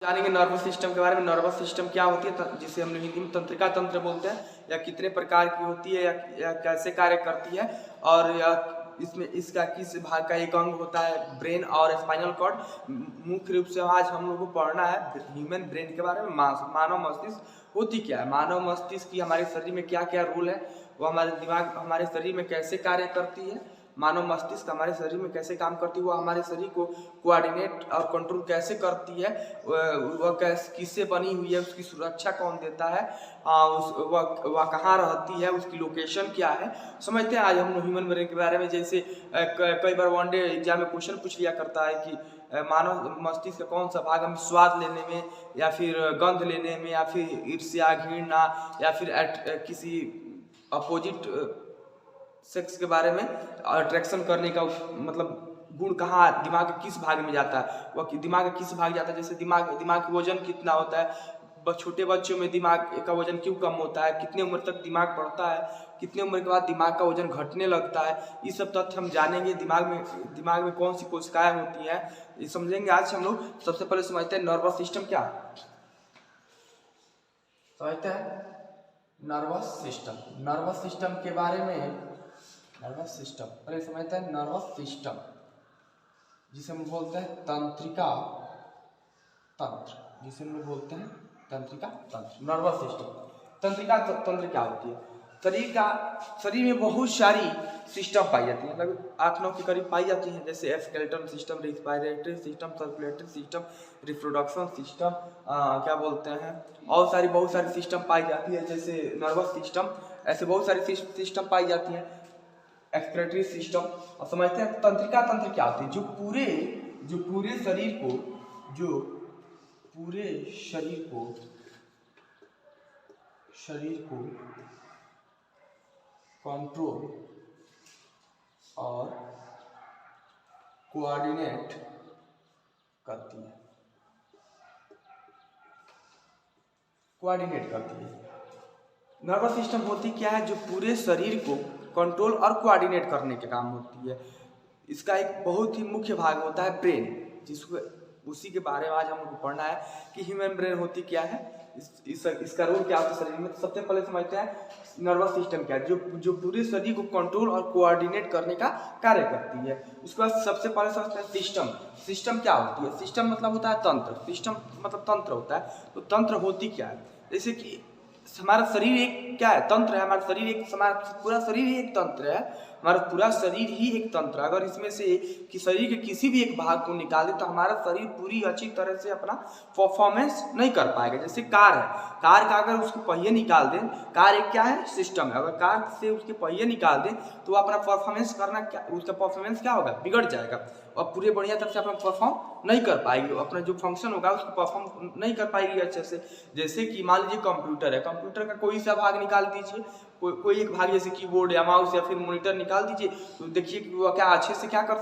जानेंगे nervous system के बारे में। नर्वस सिस्टम क्या होती है, जिसे हम हिंदी में तंत्रिका तंत्र बोलते हैं, या कितने प्रकार की होती है, या कैसे कार्य करती है, और या इसमें इसका किस भाग का एक अंग होता है, ब्रेन और स्पाइनल कॉर्ड। मुख्य रूप से आज हम लोग को पढ़ना है ह्यूमन ब्रेन के बारे में। मानव मस्तिष्क होती क्या है, मानव मस्तिष्क की हमारे शरीर में क्या क्या रोल है, वो हमारे दिमाग हमारे शरीर में कैसे कार्य करती है, मानव मस्तिष्क हमारे शरीर में कैसे काम करती है, वो हमारे शरीर को कोऑर्डिनेट और कंट्रोल कैसे करती है, वह किससे बनी हुई है, उसकी सुरक्षा कौन देता है, वह कहाँ रहती है, उसकी लोकेशन क्या है, समझते हैं आज हम ह्यूमन ब्रेन के बारे में। जैसे कई बार वनडे एग्जाम में क्वेश्चन पूछ लिया करता है कि मानव मस्तिष्क का कौन सा भाग हम स्वाद लेने में, या फिर गंध लेने में, या फिर ईर्ष्या घृणा, या फिर किसी अपोजिट सेक्स के बारे में अट्रैक्शन करने का मतलब गुण कहाँ दिमाग के किस भाग में जाता है, वह दिमाग का किस भाग जाता है। जैसे दिमाग का वजन कितना होता है, छोटे बच्चों में दिमाग का वजन क्यों कम होता है, कितने उम्र तक दिमाग बढ़ता है, कितने उम्र के बाद दिमाग का वजन घटने लगता है, ये सब तथ्य हम जानेंगे। दिमाग में कौन सी कोशिकाएं होती हैं, ये समझेंगे आज हम लोग। सबसे पहले समझते हैं नर्वस सिस्टम क्या समझते हैं। नर्वस सिस्टम के बारे में, नर्वस सिस्टम पहले समझते हैं। नर्वस सिस्टम जिसे हम बोलते हैं तंत्रिका तंत्र, जिसे हम बोलते हैं तंत्रिका तंत्र। नर्वस सिस्टम तंत्रिका तंत्र क्या होती है, शरीर में बहुत सारी सिस्टम पाई जाती है, लगभग 8-9 के करीब पाई जाती हैं। जैसे skeletal system, respiratory system, circulatory system, reproduction system, क्या बोलते हैं, और बहुत सारी सिस्टम पाई जाती है। जैसे नर्वस सिस्टम, ऐसे बहुत सारी सिस्टम पाई जाती हैं। Excretory system. और समझते हैं तंत्रिका तंत्र क्या होती है, जो पूरे शरीर को कंट्रोल और कोऑर्डिनेट करती है, नर्वस सिस्टम होती क्या है, जो पूरे शरीर को कंट्रोल और कोऑर्डिनेट करने के काम होती है। इसका एक बहुत ही मुख्य भाग होता है ब्रेन, उसी के बारे में आज हम लोग को पढ़ना है कि ह्यूमन ब्रेन होती क्या है, इसका रोल क्या होता है शरीर में। सबसे पहले समझते हैं नर्वस सिस्टम क्या है, जो पूरे शरीर को कंट्रोल और कोऑर्डिनेट करने का कार्य करती है। उसके बाद सबसे पहले समझते हैं सिस्टम क्या होती है। सिस्टम मतलब होता है तंत्र, सिस्टम मतलब तंत्र होता है। तो तंत्र होती क्या है, जैसे कि हमारा शरीर एक क्या है, तंत्र है। हमारा पूरा शरीर ही एक तंत्र है, हमारा पूरा शरीर ही एक तंत्र। अगर इसमें से कि शरीर के किसी भी एक भाग को निकाल दे तो हमारा शरीर पूरी अच्छी तरह से अपना परफॉर्मेंस नहीं कर पाएगा। जैसे कार है, कार का अगर उसके पहिए निकाल दें, कार एक क्या है, सिस्टम है। अगर कार से उसके पहिए निकाल दें तो अपना परफॉर्मेंस उसका परफॉर्मेंस क्या होगा, बिगड़ जाएगा, और पूरे बढ़िया तरह से अपना परफॉर्म नहीं कर पाएगी, अपना जो फंक्शन होगा उसको परफॉर्म नहीं कर पाएगी अच्छे से। जैसे कि मान लीजिए कंप्यूटर है, कंप्यूटर का कोई सा भाग निकाल दीजिए, कोई एक भाग, जैसे कीबोर्ड या माउस या फिर मॉनिटर निकाल दीजिए, तो देखिए कि वो क्या अच्छे से क्या कर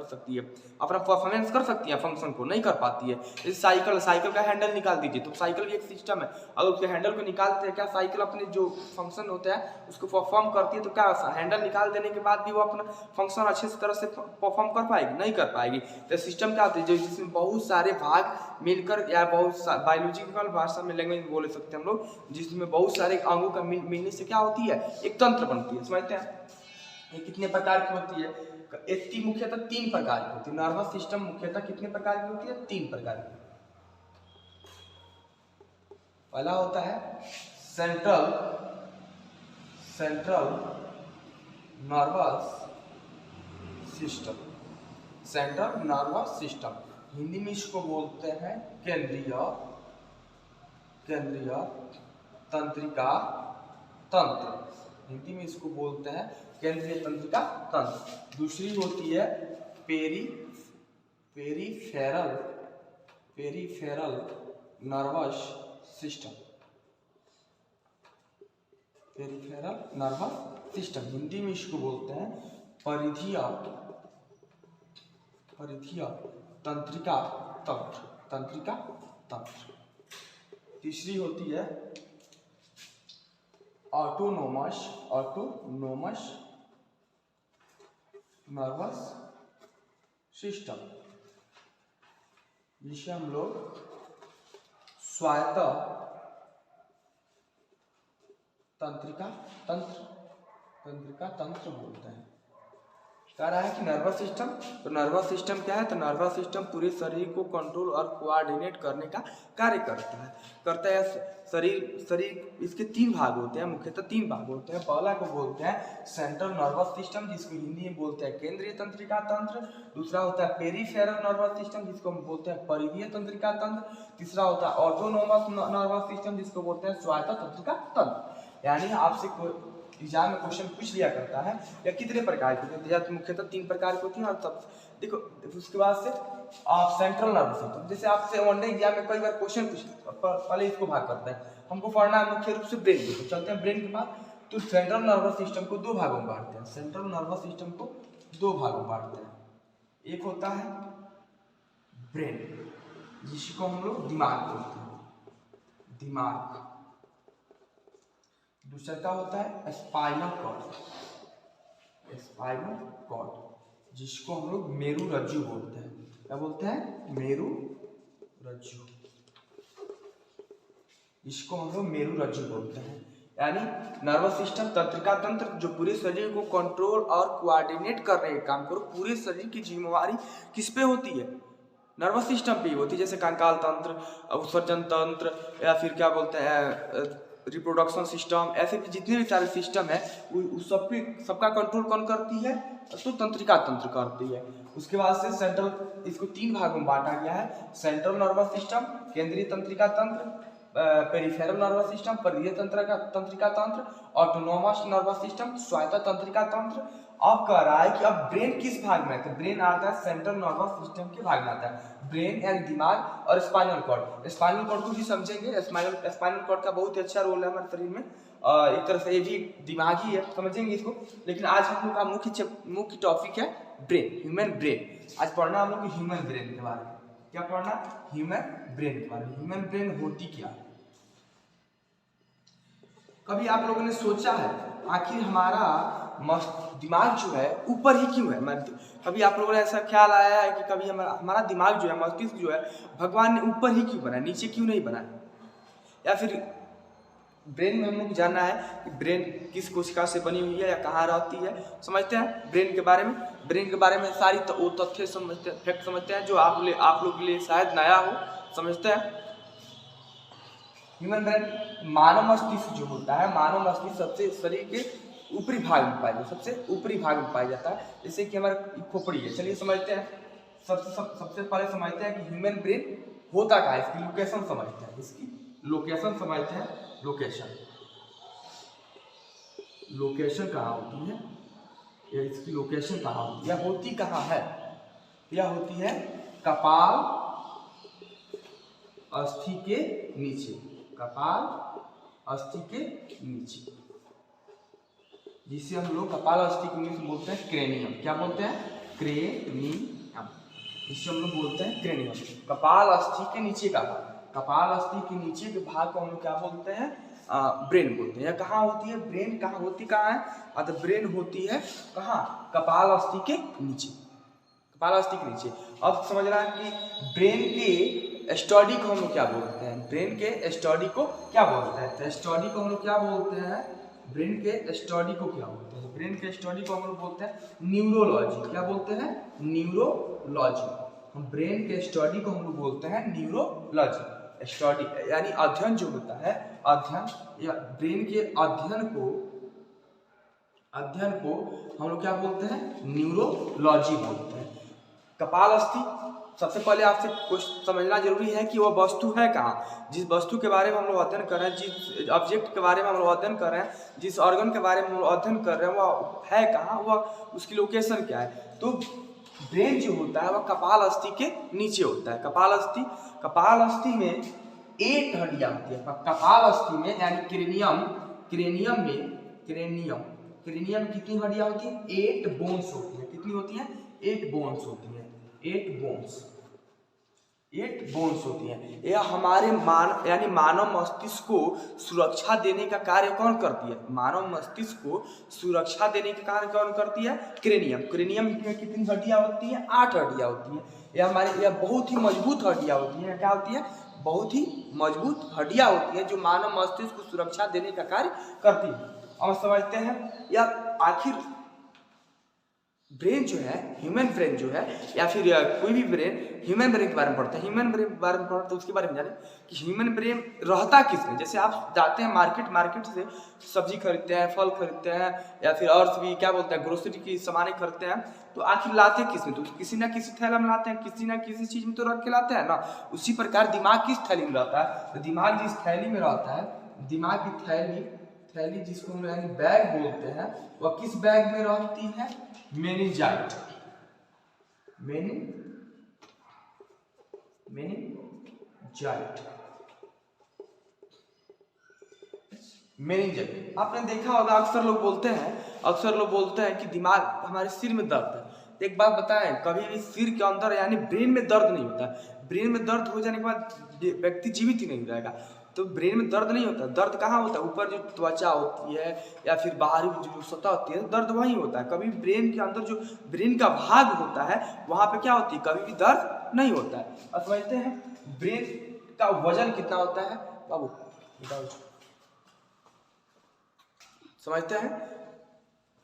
सकती है, अपना परफॉर्मेंस कर सकती है, फंक्शन को नहीं कर पाती है। जैसे साइकिल का हैंडल निकाल दीजिए, तो साइकिल भी एक सिस्टम है। अगर उसके हैंडल को निकालते हैं, क्या साइकिल अपने जो फंक्शन होता है उसको परफॉर्म करती है, तो क्या हैंडल निकाल देने के बाद भी वो अपना फंक्शन अच्छे से तरह से परफॉर्म कर पाएगी, नहीं कर पाएगी। तो सिस्टम क्या होती है, जिसमें बहुत सारे भाग मिलकर, या बायोलॉजिकल भाषा में लैंग्वेज बोल सकते हैं हम लोग, जिसमें बहुत सारे अंगों का मिलने से क्या होती है, एक तंत्र बनती है। समझते हैं ये कितने प्रकार की होती है, मुख्यतः 3 प्रकार की होती है। नर्वस सिस्टम मुख्यतः कितने प्रकार की होती है, 3 प्रकार की। पहला होता है सेंट्रल नर्वस सिस्टम, हिंदी में इसको बोलते हैं केंद्रीय तंत्रिका तंत्र, हिंदी में इसको बोलते हैं केंद्रीय तंत्रिका तंत्र। दूसरी होती है पेरीफेरल नर्वस सिस्टम, हिंदी में इसको बोलते हैं परिधीय तंत्रिका तंत्र। तीसरी होती है ऑटोनोमस नर्वस सिस्टम, जिसे हम लोग स्वायत्त तंत्रिका तंत्र बोलते हैं। कह रहा है कि नर्वस सिस्टम, तो नर्वस सिस्टम क्या है, तो नर्वस सिस्टम पूरे शरीर को कंट्रोल और कोऑर्डिनेट करने का कार्य करता है। शरीर इसके तीन भाग होते हैं, मुख्यतः तीन भाग होते हैं। पहला को बोलते हैं सेंट्रल नर्वस सिस्टम, जिसको हिंदी में बोलते हैं केंद्रीय तंत्रिका तंत्र। दूसरा होता है पेरिफेरल नर्वस सिस्टम, जिसको हम बोलते हैं परिधीय तंत्रिका तंत्र। तीसरा होता है ऑटोनोमस नर्वस सिस्टम, जिसको बोलते हैं स्वायत्त तंत्रिका तंत्र। यानी आपसे एग्जाम में क्वेश्चन पूछ लिया करता है या कितने प्रकार के होते हैं, मुख्यतः तीन प्रकार की होती हैं। और सब देखो उसके बाद से आप सेंट्रल नर्वस सिस्टम, जैसे आपसे वनडे एग्जाम में कई बार क्वेश्चन पहले इसको भाग करते हैं। हमको पढ़ना है मुख्य रूप से ब्रेन को, तो चलते हैं ब्रेन के बाद। तो सेंट्रल नर्वस सिस्टम को दो भागों में बांटते हैं। सेंट्रल नर्वस सिस्टम को दो भागों में बांटते हैं। एक होता है ब्रेन, जिसको हम लोग दिमाग बोलते हैं, दिमाग। दूसरा का होता है स्पाइनल कॉर्ड, जिसको हम लोग मेरु रज्जु बोलते हैं। क्या बोलते हैं? मेरु रज्जु, जिसको हम लोग मेरु रज्जु बोलते हैं। यानी नर्वस सिस्टम तंत्रिका तंत्र जो पूरे शरीर को कंट्रोल और कोऑर्डिनेट करने का काम करो। पूरे शरीर की जिम्मेवारी किस पे होती है? नर्वस सिस्टम पे ही होती है। जैसे कंकाल तंत्र, उत्सर्जन तंत्र, या फिर क्या बोलते हैं रिप्रोडक्शन सिस्टम, ऐसे भी जितने भी सारे सिस्टम है उस सबका कंट्रोल कौन करती है? तो तंत्रिका तंत्र करती है। उसके बाद से सेंट्रल, इसको तीन भागों में बांटा गया है। सेंट्रल नर्वस सिस्टम, केंद्रीय तंत्रिका तंत्र, पेरिफेरल नर्वस सिस्टम, परिधीय तंत्रिका तंत्र, ऑटोनोमस नर्वस सिस्टम, स्वायत्त तंत्रिका तंत्र। अब कह रहा है कि अब ब्रेन किस भाग में आता है? ब्रेन आता है सेंट्रल नर्वस सिस्टम के भाग में आता है। ब्रेन यानी दिमाग और स्पाइनल कॉर्ड। स्पाइनल कॉर्ड को भी समझेंगे। स्पाइनल कॉर्ड का बहुत ही अच्छा रोल है हमारे शरीर में। एक तरह से ये भी दिमाग ही है, समझेंगे इसको। लेकिन आज हम लोग का मुख्य टॉपिक है ब्रेन, ह्यूमन ब्रेन। आज पढ़ना हम लोग को ह्यूमन ब्रेन के बारे में। क्या पढ़ना? ह्यूमन ब्रेन के बारे में। ह्यूमन ब्रेन होती क्या है? कभी आप लोगों ने सोचा है आखिर हमारा दिमाग जो है ऊपर ही क्यों है? कभी आप लोगों ने ऐसा ख्याल आया है कि कभी हमारा दिमाग जो है, मस्तिष्क जो है, भगवान ने ऊपर ही क्यों बनाया, नीचे क्यों नहीं बनाया? या फिर ब्रेन में हम लोग जानना है कि ब्रेन किस कोशिका से बनी हुई है या कहाँ रहती है। समझते हैं ब्रेन के बारे में। ब्रेन के बारे में सारी वो तथ्य समझते हैं, फैक्ट समझते हैं जो आप लोग के लिए शायद नया हो। समझते हैं ह्यूमन ब्रेन। मानव मस्तिष्क जो होता है, मानव मस्तिष्क सबसे शरीर के ऊपरी भाग में पाया जाता है, सबसे ऊपरी भाग में पाया जाता है। जैसे कि हमारी खोपड़ी है। चलिए समझते हैं। सबसे पहले समझते हैं कि ह्यूमन ब्रेन होता क्या है, इसकी लोकेशन समझते हैं। इसकी लोकेशन समझते हैं। लोकेशन कहाँ होती है, या इसकी लोकेशन कहाँ होती है, होती कहाँ है? यह होती है कपाल अस्थि के नीचे, कपाल अस्थि के नीचे, जिसे हम लोग कपाल अस्थि के नीचे बोलते हैं क्रेनियम। क्या बोलते हैं? क्रेनियम, जिसे हम लोग बोलते हैं क्रेनियम। कपाल अस्थि के नीचे का भाग, कपाल अस्थि के नीचे के भाग को हम लोग क्या बोलते हैं? ब्रेन बोलते हैं। कहाँ होती है ब्रेन? कहाँ होती कहाँ है? तो ब्रेन होती है कहाँ? कपाल अस्थि के नीचे, कपाल अस्थि के नीचे। अब समझ रहा है कि ब्रेन के स्टडी को हम लोग क्या बोलते हैं? ब्रेन के स्टडी को क्या बोलते हैं? तो स्टडी को हम लोग क्या बोलते हैं? ब्रेन के स्टडी को क्या बोलते हैं? ब्रेन के स्टडी को हम लोग बोलते हैं न्यूरोलॉजी। क्या बोलते हैं? न्यूरोलॉजी। हम ब्रेन के स्टडी को हम लोग बोलते हैं न्यूरोलॉजी। स्टडी यानी अध्ययन जो होता है, अध्ययन या ब्रेन के अध्ययन को हम लोग क्या बोलते हैं? न्यूरोलॉजी बोलते हैं। कपाल अस्थि, सबसे पहले आपसे कुछ समझना जरूरी है कि वह वस्तु है कहाँ। जिस वस्तु के बारे में हम लोग अध्ययन कर रहे हैं, जिस ऑब्जेक्ट के बारे में हम लोग अध्ययन कर रहे हैं, जिस ऑर्गन के बारे में हम लोग अध्ययन कर रहे हैं, वह है कहाँ, वह उसकी लोकेशन क्या है? तो ब्रेन जो होता है वह कपाल अस्थि के नीचे होता है। कपाल अस्थि में 8 हड्डियां होती है। कपाल अस्थि में यानी क्रेनियम में कितनी हड्डियां होती हैं? 8 बोन्स होती है। कितनी होती हैं? 8 बोन्स होती हैं। 8 बोन्स होती हैं। यह हमारे यानी मानव मस्तिष्क को सुरक्षा देने का कार्य कौन करती है? मानव मस्तिष्क को सुरक्षा देने का कार्य कौन करती है? क्रेनियम में कितनी हड्डियां होती हैं? 8 हड्डियां होती हैं। यह बहुत ही मजबूत हड्डियां होती हैं। क्या होती है? बहुत ही मजबूत हड्डियां होती है जो मानव मस्तिष्क को सुरक्षा देने का कार्य करती है। अब समझते हैं या आखिर ब्रेन जो है, ह्यूमन ब्रेन जो है या फिर कोई भी ब्रेन, ह्यूमन ब्रेन के बारे में पढ़ते हैं, ह्यूमन ब्रेन के बारे में पढ़ते हैं, उसके बारे में जाने कि ह्यूमन ब्रेन रहता किस में। जैसे आप जाते हैं मार्केट से सब्जी खरीदते हैं, फल खरीदते हैं या फिर और भी क्या बोलते हैं ग्रोसरी की सामानें खरीदते हैं, तो आखिर लाते किस में? तो किसी ना किसी थैला में लाते हैं, किसी ना किसी चीज में तो रख के लाते हैं ना। उसी प्रकार दिमाग किस थैली में रहता है? तो दिमाग जिस थैली में रहता है, दिमाग की थैली जिसको हम यानी बैग बोलते हैं, वह किस बैग में रहती है? मेनिंजाइट। आपने देखा होगा अक्सर लोग बोलते हैं कि दिमाग हमारे सिर में दर्द है। तो एक बात बताएं, कभी भी सिर के अंदर यानी ब्रेन में दर्द नहीं होता। ब्रेन में दर्द हो जाने के बाद व्यक्ति जीवित ही नहीं रहेगा। तो ब्रेन में दर्द नहीं होता। दर्द कहाँ होता है? ऊपर जो त्वचा होती है या फिर बाहरी जो सतह होती है, दर्द वहीं होता है। कभी ब्रेन के अंदर जो ब्रेन का भाग होता है वहां पे क्या होती है? कभी भी दर्द नहीं होता है। और समझते हैं ब्रेन का वजन कितना होता है बाबू? समझते हैं,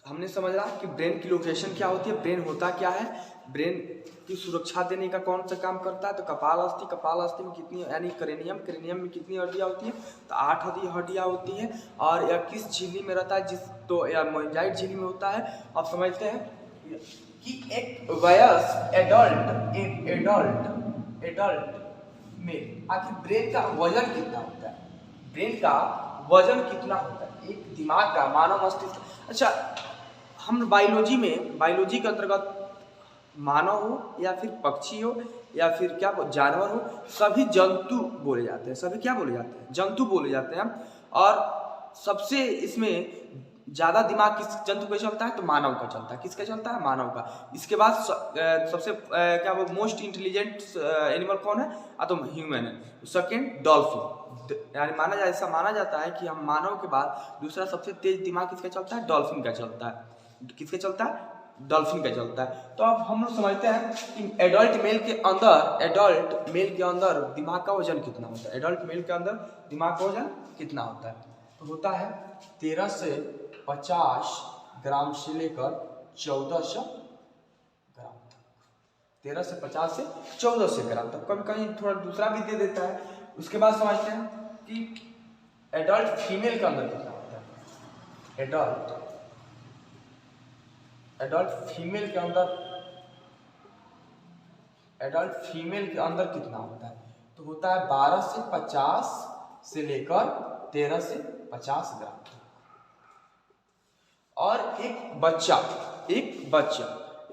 हमने समझा कि ब्रेन की लोकेशन क्या होती है, ब्रेन होता क्या है, ब्रेन की सुरक्षा देने का कौन सा काम करता है। तो कपाल अस्थि में कितनी यानी क्रेनियम में कितनी हड्डियां होती है? तो 8 हड्डियां होती है। और यह किस झिल्ली में रहता है? तो या मेनिंजाइट झिल्ली में होता है। अब समझते हैं कि एक वयस्क एडल्ट में आखिर ब्रेन का वजन कितना होता है? ब्रेन का वजन कितना होता है एक दिमाग का, मानव मस्तिष्क? अच्छा, हम बायोलॉजी के अंतर्गत मानव हो या फिर पक्षी हो या फिर क्या जानवर हो, सभी जंतु बोले जाते हैं। सभी क्या बोले जाते हैं? जंतु बोले जाते हैं। और सबसे इसमें ज्यादा दिमाग किस जंतु का चलता है? तो मानव का चलता है। किसका चलता है? मानव का। इसके बाद सबसे क्या वो मोस्ट इंटेलिजेंट एनिमल कौन है? तो ह्यूमन है। सेकेंड डॉल्फिन, यानी ऐसा माना जाता है कि हम मानव के बाद दूसरा सबसे तेज दिमाग किसका चलता है? डॉल्फिन का चलता है। किसका चलता है? डॉल्फिन का चलता है। तो अब हम लोग समझते हैं कि एडल्ट मेल के अंदर दिमाग का वजन कितना होता है? एडल्ट मेल के अंदर दिमाग का वजन कितना होता है? तो होता है 13 से 50 ग्राम से लेकर 1400 ग्राम तक। 13 से 50 से 1400 ग्राम तक। कभी कहीं थोड़ा दूसरा भी दे देता है। उसके बाद समझते हैं कि एडल्ट फीमेल के अंदर कितना होता है? एडल्ट फीमेल के अंदर कितना होता है? तो होता है 12 से 50 से लेकर 13 से 50 ग्राम तक। और एक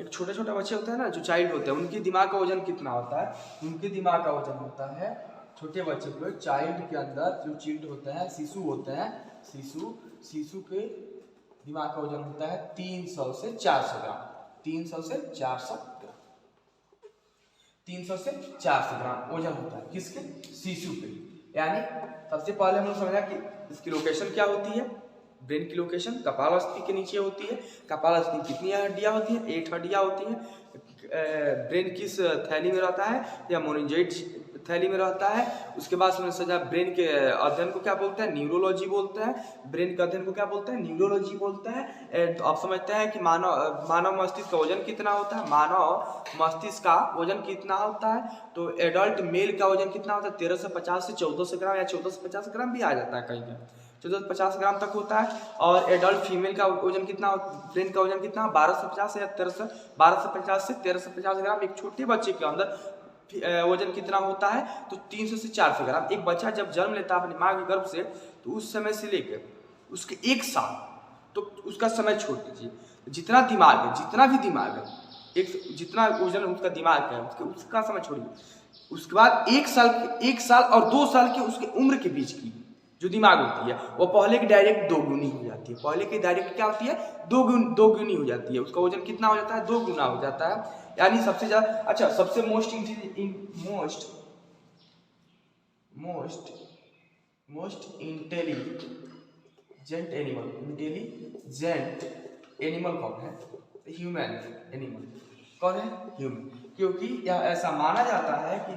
छोटे बच्चे होते हैं ना, जो चाइल्ड होते हैं, उनके दिमाग का वजन कितना होता है? उनके दिमाग का वजन होता है, छोटे बच्चे को चाइल्ड के अंदर जो चिल्ड होते हैं, शिशु होते हैं, शिशु के दिमाग का वजन होता है 300 से 400 ग्राम। 300 से 400 ग्राम वजन होता है। किसके? शिशु पे। यानी सबसे पहले हम समझा कि इसकी लोकेशन क्या होती है? ब्रेन की लोकेशन कपाल अस्थि के नीचे होती है। कपाल अस्थि कितनी हड्डियां होती हैं? 8 हड्डियां होती हैं। ब्रेन किस थैली में रहता है? या मेनिंजाइट थैली में रहता है। उसके बाद हमने समझा ब्रेन के अध्ययन को क्या बोलते हैं? न्यूरोलॉजी बोलते हैं। ब्रेन के अध्ययन को क्या बोलते हैं? न्यूरोलॉजी बोलते हैं। तो आप समझते हैं कि मानव मस्तिष्क का वजन कितना होता है? मानव मस्तिष्क का वजन कितना होता है? तो एडल्ट मेल का वजन कितना होता है? 13 से 50 से 1400 ग्राम या 14 से 50 ग्राम भी आ जाता है कहीं पे, 14 से 50 ग्राम तक होता है। और एडल्ट फीमेल का वजन कितना, ब्रेन का वजन कितना? 12 से 50 या 12 से 50 से 13 से 50 ग्राम। एक छोटे बच्चे के अंदर वजन कितना होता है? तो 300 से 400 ग्राम। एक बच्चा जब जन्म लेता है अपनी माँ के गर्भ से, तो उस समय से लेकर उसके 1 साल, तो उसका समय छोड़ दीजिए, जितना भी दिमाग है, जितना वजन उसका दिमाग है, उसका समय छोड़िए। उसके बाद 1 साल और 2 साल के उसके उम्र के बीच की जो दिमाग होती है, वो पहले की डायरेक्ट 2 गुनी हो जाती है। पहले की डायरेक्ट क्या होती है? 2 गुनी हो जाती है। उसका वजन कितना हो जाता है? 2 गुना हो जाता है। यानी सबसे ज्यादा, अच्छा, सबसे मोस्ट इंटेलिजेंट एनिमल कौन है? Human animal. कौन है? ह्यूमन। क्योंकि यह ऐसा माना जाता है कि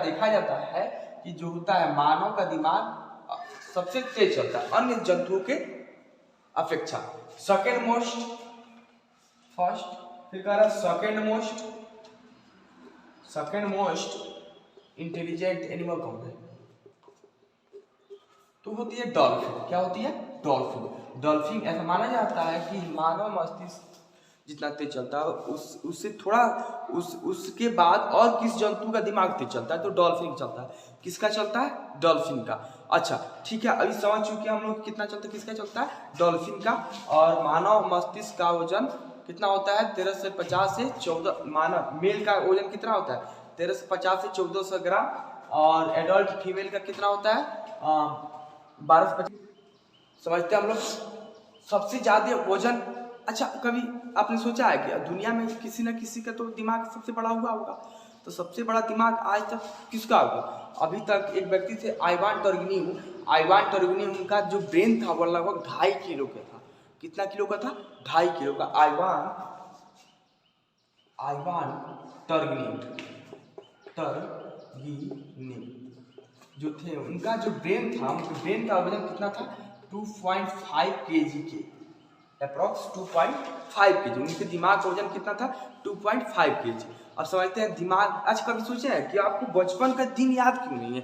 देखा जाता है कि जो होता है मानव का दिमाग सबसे तेज चलता है अन्य जंतुओं के अपेक्षा। सेकेंड मोस्ट, फर्स्ट, फिर कह रहा है सेकेंड मोस्ट इंटेलिजेंट एनिमल कौन है? तो होती है डॉल्फिन। क्या होती है? डॉल्फिन। डॉल्फिन ऐसा माना जाता है कि मानव मस्तिष्क जितना तेज चलता है उससे थोड़ा उसके बाद और किस जंतु का दिमाग तेज चलता है? तो डॉल्फिन चलता है। किसका चलता है? डॉल्फिन का। अच्छा ठीक है, अभी समझ चुके हम लोग कितना चलता है, किसका चलता है? डॉल्फिन का। और मानव मस्तिष्क का वजन कितना होता है? 1350 से 14। मानव मेल का वजन कितना होता है? 1350 से 1400 ग्राम। और एडल्ट फीमेल का कितना होता है? 1250। समझते हैं हम लोग सबसे ज्यादा वजन। अच्छा कभी आपने सोचा है कि दुनिया में किसी न किसी का तो दिमाग सबसे बड़ा हुआ होगा, तो सबसे बड़ा दिमाग आज तक किसका होगा? अभी तक एक व्यक्ति थे आइवान टर्गेनिव का जो ब्रेन था वो लगभग 2.5 किलो का था। कितना किलो का था? 2.5 किलो का। आइवान टर्गेनिव जो थे उनका जो ब्रेन था, उनके ब्रेन का वजन कितना था? 2.5 kg के अप्रॉक्स 2.5 kg। उनके दिमाग का वजन कितना था? 2.5 kg। अब समझते हैं दिमाग। आज कभी सोचे हैं कि आपको बचपन का दिन याद क्यों नहीं है?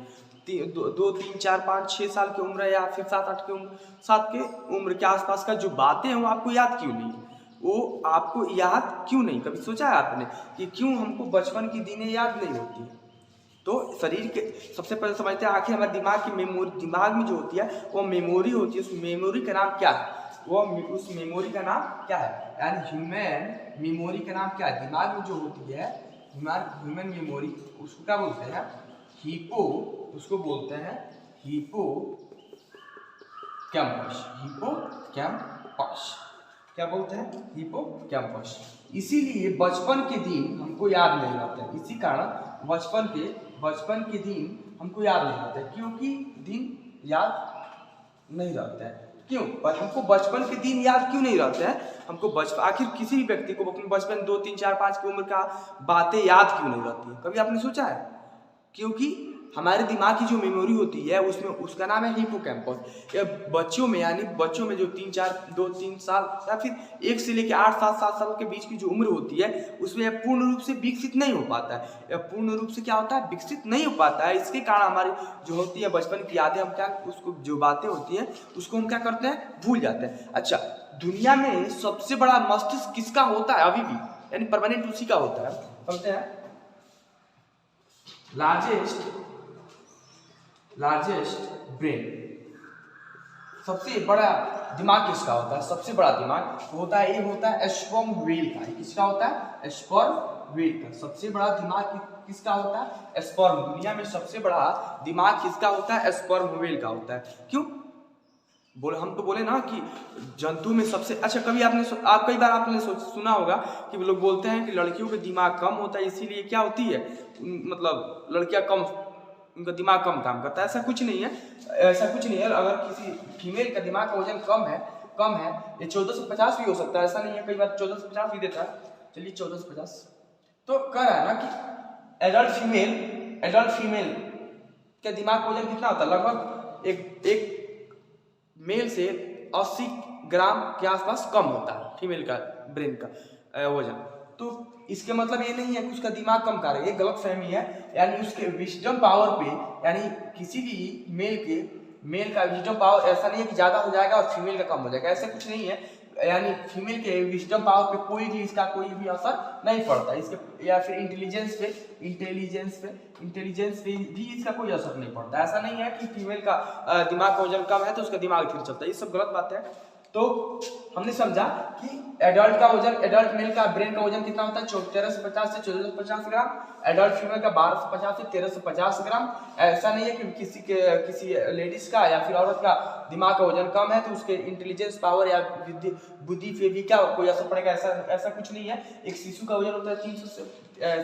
2, 3, 4, 5, 6 साल की उम्र या फिर 7, 8 की उम्र, 7 के उम्र के आसपास का जो बातें हैं वो आपको याद क्यों नहीं है? वो आपको याद क्यों नहीं? कभी सोचा है आपने कि क्यों हमको बचपन की दिनें याद नहीं होती है? तो शरीर के सबसे पहले समझते हैं आखिर हमारे दिमाग की मेमोरी, दिमाग में जो होती है वो मेमोरी होती है। उस मेमोरी का नाम क्या है? उस मेमोरी का नाम क्या है? यानी ह्यूमन मेमोरी का नाम क्या है? दिमाग में जो होती है ह्यूमन मेमोरी, उसको क्या बोलते हैं? उसको बोलते हैं हिप्पोकैम्पस। क्या बोलते हैं? हिप्पोकैम्पस। इसीलिए बचपन के दिन हमको याद नहीं रहते। इसी कारण बचपन के दिन हमको याद नहीं रहते, क्योंकि दिन याद नहीं रहता है। क्यों हमको बचपन के दिन याद क्यों नहीं रहते हैं? हमको आखिर किसी भी व्यक्ति को अपने बचपन 2, 3, 4, 5 की उम्र का बातें याद क्यों नहीं रहती है? कभी आपने सोचा है? क्योंकि हमारे दिमाग की जो मेमोरी होती है उसमें उसका नाम है हिप्पोकैम्पस। बच्चों में यानी बच्चों में जो 2-3 साल या फिर 1 से लेकर 8-7 साल के बीच की जो उम्र होती है उसमें पूर्ण रूप से विकसित नहीं हो पाता है। यह पूर्ण रूप से क्या होता है? विकसित नहीं हो पाता है। इसके कारण हमारी जो होती है बचपन की यादें, हम क्या उसको जो बातें होती है उसको हम क्या करते हैं? भूल जाते हैं। अच्छा दुनिया में सबसे बड़ा मस्तिष्क किसका होता है अभी भी? यानी परमानेंट उसी का होता है। समझते हैं लार्जेस्ट ब्रेन, सबसे बड़ा दिमाग किसका होता है? सबसे बड़ा दिमाग होता है, ये होता है स्पर्म व्हेल का। किसका होता है? स्पर्म व्हेल का। सबसे बड़ा दिमाग किसका होता है? स्पर्म। दुनिया में सबसे बड़ा दिमाग किसका होता है? स्पर्म व्हेल का होता है। क्यों हम तो बोले ना कि जंतु में सबसे। अच्छा कई बार आपने सुना होगा कि लोग बोलते हैं कि लड़कियों का दिमाग कम होता है, इसीलिए क्या होती है, मतलब लड़कियां कम, उनका दिमाग कम काम करता है। ऐसा कुछ नहीं है। अगर किसी फीमेल का दिमाग का वजन कम है, ये 1450 भी हो सकता है। ऐसा नहीं है, कई बार 1450 भी देता है। चलिए 1450 तो कह रहा है ना कि एडल्ट फीमेल का दिमाग का वजन कितना होता है? लगभग एक मेल से 80 ग्राम के आसपास कम होता है फीमेल का ब्रेन का वजन। तो इसके मतलब ये नहीं है कि उसका दिमाग कम कर रहा है, ये गलत फहमी है। यानी उसके विजडम पावर पे, यानी किसी भी मेल का विजडम पावर ऐसा नहीं है कि ज्यादा हो जाएगा और फीमेल का कम हो जाएगा, ऐसा कुछ नहीं है। यानी फीमेल के विजडम पावर पे कोई भी असर नहीं पड़ता इसके, या फिर इंटेलिजेंस पे भी इसका कोई असर नहीं पड़ता। ऐसा नहीं है कि फीमेल का दिमाग का वजन कम है तो उसका दिमाग ठीक चलता है, ये सब गलत बात है। तो हमने समझा कि एडल्ट मेल का ब्रेन का वजन कितना होता है? 1350 से 1450 ग्राम। एडल्ट फीमेल का 1250 से 1350 ग्राम। ऐसा नहीं है कि किसी लेडीज का या फिर औरत का दिमाग का वजन कम है तो उसके इंटेलिजेंस पावर या बुद्धि पे भी क्या कोई असर पड़ेगा, ऐसा कुछ नहीं है। एक शिशु का वजन होता है 300 से,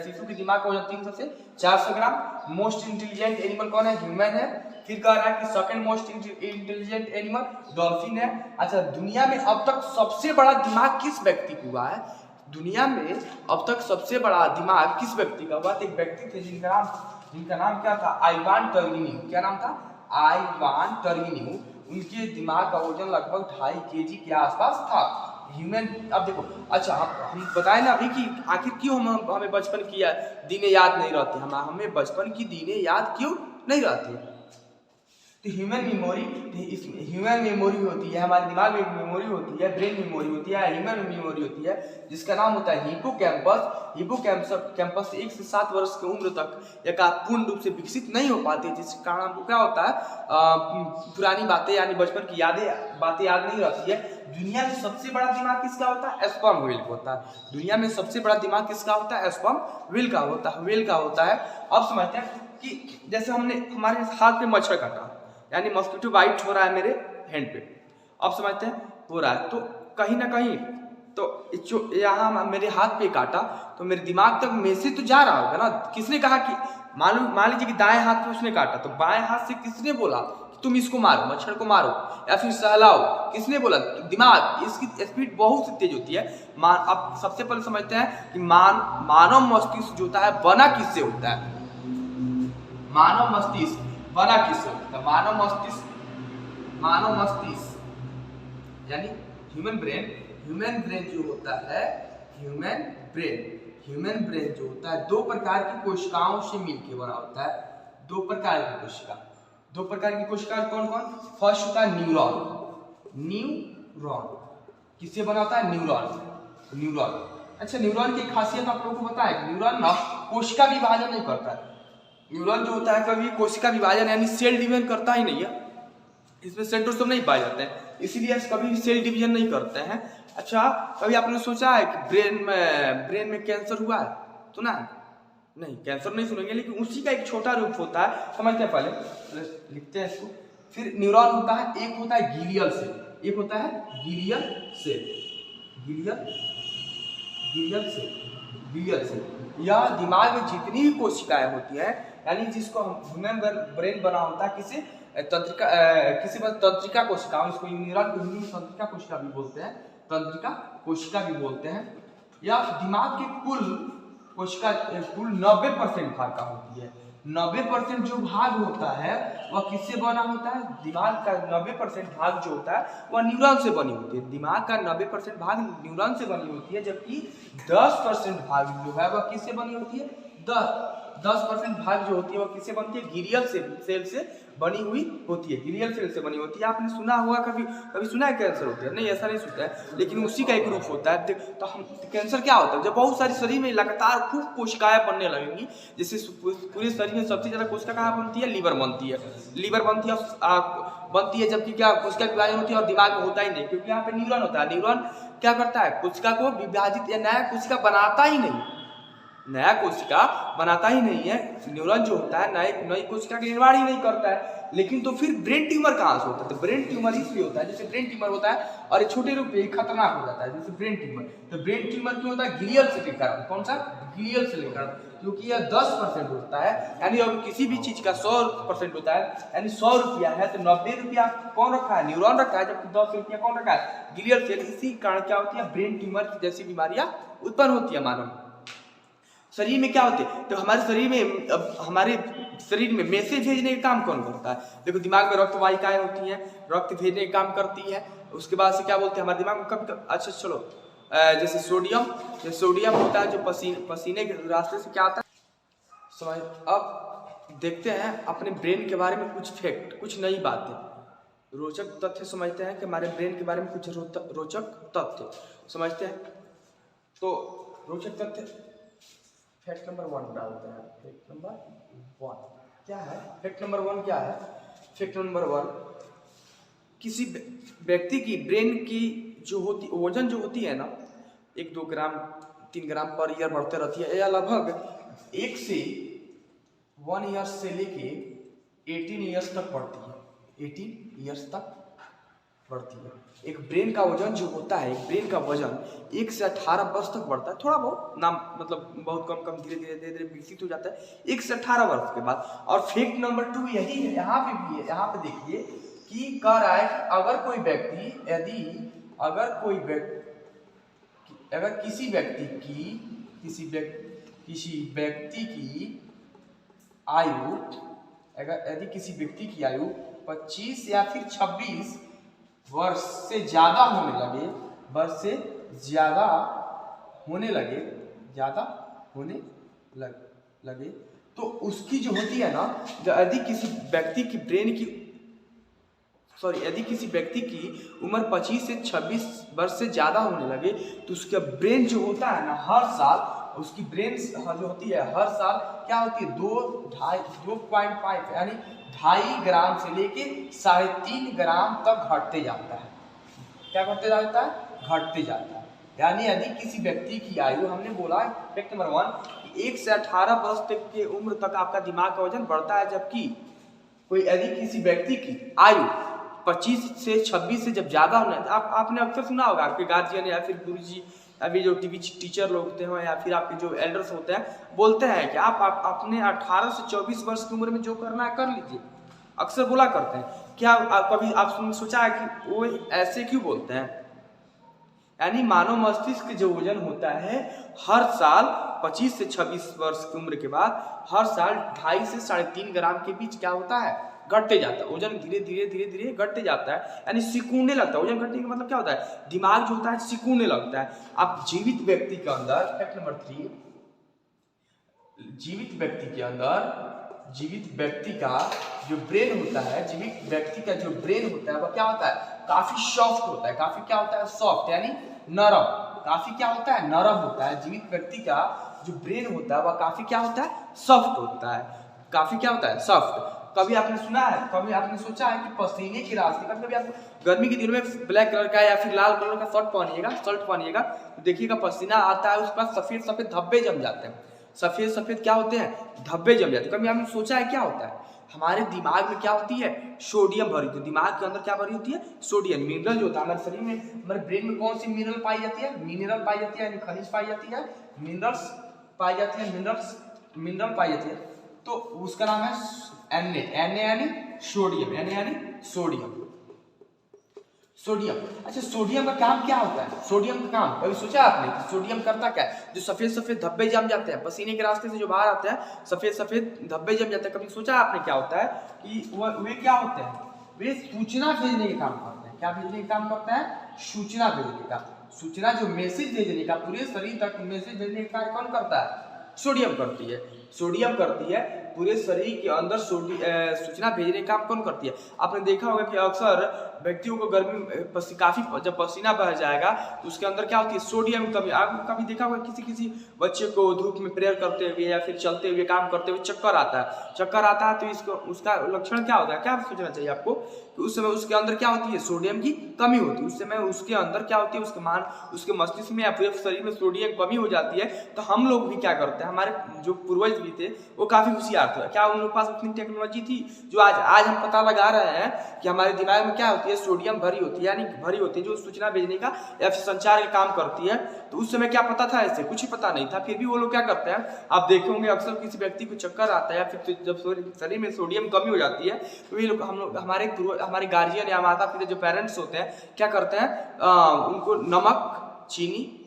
शिशु के दिमाग का वजन 300 से 400 ग्राम। मोस्ट इंटेलिजेंट एनिमल कौन है? ह्यूमन है। फिर कह रहा है कि second most intelligent animal dolphin है। अच्छा दुनिया में अब तक सबसे बड़ा दिमाग किस व्यक्ति को हुआ है? दुनिया में अब तक सबसे बड़ा दिमाग किस व्यक्ति का हुआ? तो एक व्यक्ति थे जिनका नाम जिनका नाम क्या था, आइवान टर्गेनिव। क्या नाम था, आइवान टर्गेनिव। उनके दिमाग का वजन लगभग 2.5 केजी के आसपास था। ह्यूमन, अब देखो, अच्छा हम बताए ना अभी कि आखिर क्यों हमें बचपन की दिनें याद नहीं रहती, हमें बचपन की दिनें याद क्यों नहीं रहती। तो ह्यूमन मेमोरी होती है, हमारे दिमाग में मेमोरी होती है, ब्रेन मेमोरी होती है, ह्यूमन मेमोरी होती है, जिसका नाम होता है हिप्पोकैम्पस 1 से 7 वर्ष की उम्र तक एक पूर्ण रूप से विकसित नहीं हो पाती, जिसके कारण हमको क्या होता है, पुरानी बातें यानी बचपन की बातें याद नहीं रहती है। दुनिया में सबसे बड़ा दिमाग किसका होता है, स्पर्म व्हेल का होता है। दुनिया में सबसे बड़ा दिमाग किसका होता है, स्पर्म व्हेल का होता है। अब समझते हैं कि जैसे हमारे हाथ पे मच्छर काटा, यानी मॉस्किटो बाइट हो रहा है मेरे हैंड पे, अब समझते हैं हो रहा है, तो कहीं ना कहीं तो यहाँ मेरे हाथ पे काटा तो मेरे दिमाग तक मैसेज तो जा रहा होगा ना। किसने कहा कि मान लीजिए कि दाएं हाथ पे उसने काटा, तो बाएं हाथ से किसने बोला कि तुम इसको मारो, मच्छर को मारो या फिर सहलाओ, किसने बोला, दिमाग। इसकी स्पीड बहुत तेज होती है। अब सबसे पहले समझते हैं कि मानव मस्तिष्क जो होता है बना किससे होता है, मानव मस्तिष्क बना किससे होता है, मानव मस्तिष्क यानी ह्यूमन ब्रेन जो होता है, ह्यूमन ब्रेन जो होता है 2 प्रकार की कोशिकाओं से मिलकर बना होता है। 2 प्रकार की कोशिका कौन कौन, फर्स्ट होता है न्यूरॉन। किससे बना होता है, न्यूरॉन। अच्छा, न्यूरॉन की खासियत आप लोगों को पता है, न्यूरॉन ना कोशिका विभाजन नहीं करता है। न्यूरॉन जो होता है कभी कोशिका विभाजन यानी सेल डिवीजन करता ही नहीं है, इसमें सेंट्रोसोम नहीं पाए जाते हैं, इसीलिए कभी सेल डिवीजन नहीं करते हैं। अच्छा, कभी आपने सोचा है कि ब्रेन में कैंसर हुआ है, सुना है? नहीं, कैंसर नहीं सुनेंगे, लेकिन उसी का एक छोटा रूप होता है, समझते हैं पहले लिखते हैं इसको। फिर न्यूरॉन होता है, एक होता है ग्लियल सेल। यह दिमाग में जितनी भी कोशिकाएं होती हैं, यानी जिसको हम ह्यूमन ब्रेन बना होता है किसी तंत्रिका कोशिका, इसको न्यूरॉन को हिंदी में तंत्रिका कोशिका भी बोलते हैं। या दिमाग के कुल 90% भाग का होती है। 90% जो भाग होता है वह किससे बना होता है, दिमाग का 90% भाग जो होता है वह न्यूरॉन से बनी होती है। दिमाग का 90% भाग न्यूरॉन से बनी होती है, जबकि 10% भाग जो है वह किससे बनी होती है, 10% भाग जो होती है वह किससे बनती है, ग्लियल सेल से बनी हुई होती है, ग्लियल सेल से बनी होती है। आपने सुना होगा, कभी सुना है कैंसर होता है? नहीं, ऐसा नहीं सुनता है, लेकिन उसी का एक रूप होता है। तो कैंसर क्या होता है, जब बहुत सारी शरीर में लगातार खूब कोशिकाएं बनने लगेंगी, जैसे पूरे शरीर में सबसे ज्यादा कोशिका कहाँ बनती है, लीवर बनती है, जबकि क्या कोशिका विभाजन होती है और दिमाग में होता ही नहीं, क्योंकि यहाँ पे न्यूरॉन होता है। न्यूरॉन क्या करता है, कोशिका को विभाजित या नया कोशिका बनाता ही नहीं है। न्यूरॉन जो होता है नई कोशिका का निर्माण ही नहीं करता है। लेकिन तो फिर ब्रेन ट्यूमर कहाँ से होता है, तो ब्रेन ट्यूमर इसलिए होता है, जैसे ब्रेन ट्यूमर होता है और छोटे रूप में खतरनाक हो जाता है, जैसे ब्रेन ट्यूमर। तो ब्रेन ट्यूमर क्यों होता है, ग्लियल सेल के कारण। कौन सा, ग्लियल सेल के कारण, क्योंकि यह 10% होता है, यानी अगर किसी भी चीज का 100% होता है, यानी 100 रुपया है तो 90 रुपया कौन रखा है, न्यूरॉन रखा है, जबकि 10 रुपया कौन रखा है, ग्लियल सेल। इसी कारण क्या होती है, ब्रेन ट्यूमर जैसी बीमारियां उत्पन्न होती है मानव शरीर में। क्या होते हैं, तो हमारे शरीर में मैसेज भेजने का काम कौन करता है, देखो दिमाग में रक्त वाहिकाएं होती हैं, रक्त भेजने का काम करती है। उसके बाद से क्या बोलते हैं, हमारे दिमाग में कभी अच्छा चलो, जैसे सोडियम होता है जो पसीने के रास्ते से क्या आता है समझ। अब देखते हैं अपने ब्रेन के बारे में कुछ नई बातें, रोचक तथ्य समझते हैं कि हमारे ब्रेन के बारे में कुछ रोचक तथ्य समझते हैं। तो रोचक तथ्य फैक्ट नंबर 1 डालते हैं। फैक्ट नंबर 1 क्या है, फैक्ट नंबर 1, किसी व्यक्ति की ब्रेन की वजन जो होती है ना, 1-2 ग्राम 3 ग्राम पर ईयर बढ़ते रहती है, या लगभग 1 से 1 ईयर से लेके 18 ईयर्स तक बढ़ती है, 18 ईयर्स तक बढ़ती है। एक ब्रेन का वजन जो होता है, 1 से 18 वर्ष तक बढ़ता है, थोड़ा बहुत नाम मतलब बहुत कम धीरे विकसित हो जाता है 1 से 18 वर्ष के बाद। और फैक्ट नंबर 2 यही है, यहाँ पे भी है, यहाँ पे देखिए कि कह रहा है कि अगर किसी व्यक्ति की आयु, अगर यदि किसी व्यक्ति की आयु 25 या फिर 26 वर्ष से ज़्यादा होने लगे, वर्ष से ज़्यादा होने लगे तो उसकी जो होती है ना, यदि किसी व्यक्ति की ब्रेन की यदि किसी व्यक्ति की उम्र 25 से 26 वर्ष से ज़्यादा होने लगे तो उसका ब्रेन जो होता है ना, हर साल उसकी ब्रेन जो होती है हर साल क्या होती है 2.5 यानी 2.5 ग्राम से लेके 3.5 ग्राम तक घटते जाता है। क्या घटते जाता है? घटते जाता है। यानी यदि किसी व्यक्ति की आयु, हमने बोला फैक्ट नंबर 1 कि 1 से 18 वर्ष तक की उम्र तक आपका दिमाग का वजन बढ़ता है, जबकि कोई यदि किसी व्यक्ति की आयु 25 से 26 से जब ज़्यादा होना है, आपने अक्सर सुना होगा, आपके गार्जियन या फिर गुरुजी, अभी जो टीचर लोग होते हैं या फिर आपके जो एल्डर्स होते हैं, बोलते हैं कि आप अपने 18 से 24 वर्ष की उम्र में जो करना है कर लीजिए, अक्सर बोला करते हैं। क्या कभी आपने सोचा है कि वो ऐसे क्यों बोलते हैं? यानी मानव मस्तिष्क के जो वजन होता है हर साल 25 से 26 वर्ष की उम्र के बाद हर साल 2.5 से 3.5 ग्राम के बीच क्या होता है? घटते जाता है। वजन धीरे धीरे घटते जाता है, यानी सिकुड़ने लगता है। वजन घटने का मतलब क्या होता है? दिमाग जो होता है सिकुड़ने लगता है। अब जीवित व्यक्ति के अंदर, फैक्ट नंबर 3, जीवित व्यक्ति का जो ब्रेन होता है, जीवित व्यक्ति का जो ब्रेन होता है वह क्या होता है? काफी सॉफ्ट होता है। काफी क्या होता है? सॉफ्ट, यानी नरम। काफी क्या होता है? नरम होता है। जीवित व्यक्ति का जो ब्रेन होता है वह काफी क्या होता है? सॉफ्ट होता है। काफी क्या होता है? सॉफ्ट। कभी आपने सुना है, कभी आपने सोचा है कि पसीने की रास्ते, कभी आप गर्मी के दिनों में ब्लैक कलर का या फिर लाल कलर का शर्ट पहनिएगा तो देखिएगा पसीना आता है, उसके बाद सफेद सफेद धब्बे जम जाते हैं। सफेद क्या होते हैं? धब्बे जम जाते हैं। कभी आपने सोचा है क्या होता है? हमारे दिमाग में क्या होती है? सोडियम भरी होती है। दिमाग के अंदर क्या भरी होती है? सोडियम। मिनरल जो होता है हमारे शरीर में, हमारे ब्रेन में कौन सी मिनरल पाई जाती है? मिनरल पाई जाती है, यानी खनिज पाई जाती है, मिनरल्स पाई जाती है। तो उसका नाम है Na यानी सोडियम। अच्छा, सोडियम का काम क्या होता है? सोडियम का काम कभी सोचा आपने कि सोडियम करता क्या है? जो सफेद धब्बे जम जाते हैं पसीने के रास्ते से, जो बाहर आते हैं सफेद धब्बे जम जाते हैं, कभी सोचा आपने क्या होता है कि वे क्या होते हैं? वे सूचना भेजने का काम करते हैं। क्या भेजने का काम करते हैं? सूचना भेजने का। सूचना जो मैसेज भेजने का, पूरे शरीर तक मैसेज भेजने का कार्य कौन करता है? सोडियम करती है। पूरे शरीर के अंदर सूचना भेजने का काम कौन करती है? आपने देखा होगा कि अक्सर व्यक्तियों को गर्मी काफी जब पसीना बह जाएगा तो उसके अंदर क्या होती है? सोडियम की कमी। आपने कभी देखा होगा किसी बच्चे को धूप में प्रेयर करते हुए या फिर चलते हुए काम करते हुए चक्कर आता है तो उसका लक्षण क्या होता है? क्या सोचना चाहिए आपको कि उस समय उसके अंदर क्या होती है? सोडियम की कमी होती है। उस समय उसके अंदर क्या होती है? उसके मस्तिष्क में या पूरे शरीर में सोडियम कमी हो जाती है। तो हम लोग भी क्या करते हैं, हमारे जो पूर्वज भी थे वो काफी होशियार थे। क्या उन लोग पास उतनी टेक्नोलॉजी थी जो आज हम पता लगा रहे हैं कि हमारे दिमाग में क्या होती है? सोडियम भरी होती है, यानी भरी होती है, जो सूचना भेजने का या फिर संचार का काम करती है। तो उस समय क्या पता था? ऐसे कुछ ही पता नहीं था, फिर भी वो लोग क्या करते हैं, आप देखे होंगे अक्सर किसी व्यक्ति को चक्कर आता है या फिर जब शरीर में सोडियम कमी हो जाती है तो ये लोग हमारे गार्जियन या माता पिता जो पेरेंट्स होते हैं क्या करते हैं? उनको नमक चीनी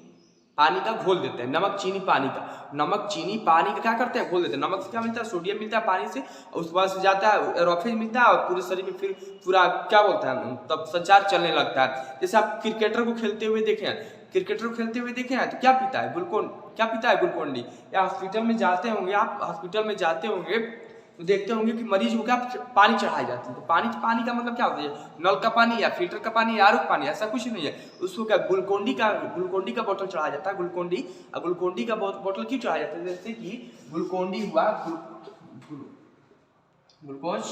पानी का घोल देते हैं। नमक चीनी पानी का क्या करते हैं? घोल देते हैं। नमक से क्या मिलता है? सोडियम मिलता है पानी से, उसके बाद से जाता है एरोफेज मिलता है और पूरे शरीर में फिर पूरा क्या बोलता है तब संचार चलने लगता है। जैसे आप क्रिकेटर को खेलते हुए देखे हैं तो क्या पीता है? Glucon D. या हॉस्पिटल में जाते होंगे तो देखते होंगे कि मरीज को क्या पानी चढ़ाई जाती है। तो पानी का मतलब क्या होता है? नल का पानी या फिल्टर का पानी या आर ओ पानी, ऐसा कुछ नहीं है। उसको क्या ग्लूकोन डी का बोतल चढ़ाया जाता है। ग्लूकोन डी का बोतल क्यों चढ़ाया जाता है? जैसे कि ग्लूकोन डी हुआ ग्लूकोज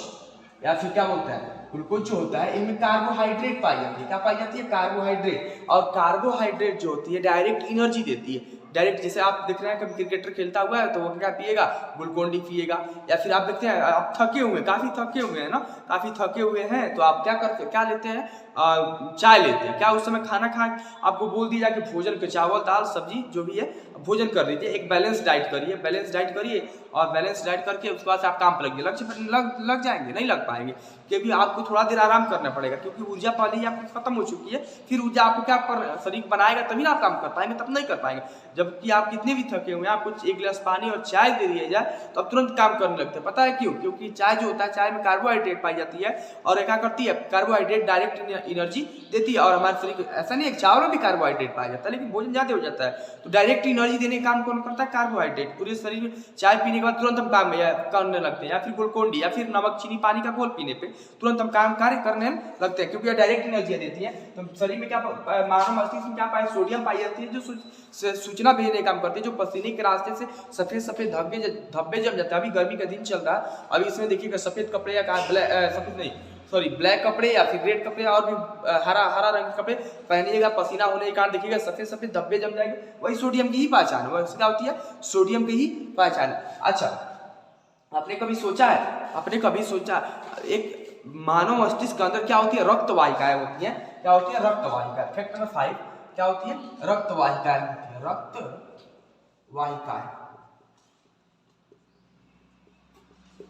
या फिर क्या बोलते हैं ग्लूकोज जो होता है, इनमें कार्बोहाइड्रेट पाई जाती है। क्या पाई जाती है? कार्बोहाइड्रेट। और कार्बोहाइड्रेट जो होती है डायरेक्ट एनर्जी देती है। डायरेक्ट, जैसे आप देख रहे हैं कभी क्रिकेटर खेलता हुआ है तो वो क्या पिएगा? ग्लूकोन डी पिएगा। या फिर आप देखते हैं आप काफी थके हुए हैं ना, काफी थके हुए हैं तो आप क्या लेते हैं? चाय लेते हैं। क्या उस समय खाना खा आपको बोल दिया कि भोजन के चावल दाल सब्जी जो भी है भोजन कर लीजिए, एक बैलेंस डाइट करिए और बैलेंस डाइट करके उसके बाद आप काम पर लगिए। लक्ष्य पर लग जाएंगे? नहीं लग पाएंगे, क्योंकि आपको थोड़ा देर आराम करना पड़ेगा, क्योंकि ऊर्जा पहले ही आपकी खत्म हो चुकी है। फिर ऊर्जा आपको क्या शरीर बनाएगा तभी ना आप काम कर पाएंगे, तब नहीं कर पाएंगे। जबकि आप कितने भी थके हुए हैं, आपको एक गिलास पानी और चाय दे दिया जाए तो आप तुरंत काम करने लगते हैं। पता है क्यों? क्योंकि चाय जो होता है, चाय में कार्बोहाइड्रेट पाई जाती है और क्या करती है, कार्बोहाइड्रेट डायरेक्ट एनर्जी देती है। और हमारे शरीर को ऐसा नहीं है, चावल में भी कार्बोहाइड्रेट पाया जाता है, लेकिन भोजन ज्यादा हो जाता है तो डायरेक्ट एनर्जी देने का काम कौन करता है? कार्बोहाइड्रेट। पूरे शरीर में चाय पीने के बाद तुरंत हम काम करने लगते हैं, या फिर ग्लूकोन-डी या फिर नमक चीनी पानी का घोल पीने पे तुरंत हम कार्य करने लगते हैं, क्योंकि यह डायरेक्ट एनर्जी देती है। तो शरीर में क्या, मानव मस्तिष्क में क्या पाए, सोडियम पाई जाती है, जो सूचना भेजने का काम करती है, जो पसीने के रास्ते से सफेद सफेद धब्बे जम जाते हैं। अभी गर्मी का दिन चल रहा है, अभी इसमें देखिएगा सफेद कपड़े या सफेद नहीं सॉरी ब्लैक कपड़े या फिर रेड कपड़े और भी हरा रंग के कपड़े पहनिएगा, पसीना होने के कारण देखिएगा सफेद सफेद धब्बे जम जाएंगे, वही सोडियम की ही पहचान है। वह क्या होती है? सोडियम की ही पहचान है। अच्छा, आपने कभी सोचा एक मानव मस्तिष्क के अंदर क्या होती है? रक्त वाहिकाएं होती है। क्या होती है? रक्त वाहिकाएं। फैक्ट नंबर 5 क्या होती है? रक्त वाहिकाएं होती है।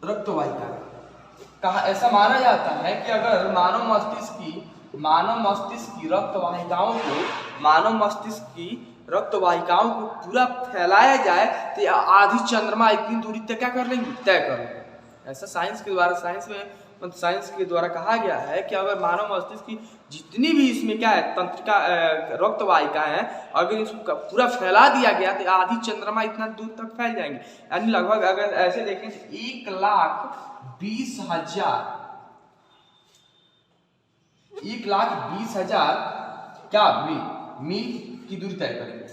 रक्त वाहिकाएं कहा, ऐसा माना जाता है कि अगर मानव मस्तिष्क की रक्त वाहिकाओं को पूरा फैलाया जाए तो आधी चंद्रमा इतनी दूरी तय कर लेंगे। ऐसा साइंस के द्वारा कहा गया है कि अगर मानव मस्तिष्क की जितनी भी इसमें क्या है तंत्रिका रक्त वाहिकाएं हैं, अगर इसको पूरा फैला दिया गया तो आधी चंद्रमा इतना दूर तक फैल जाएंगे। यानी लगभग अगर ऐसे देखें तो 1,20,000 क्या मील की दूरी तय करेंगे।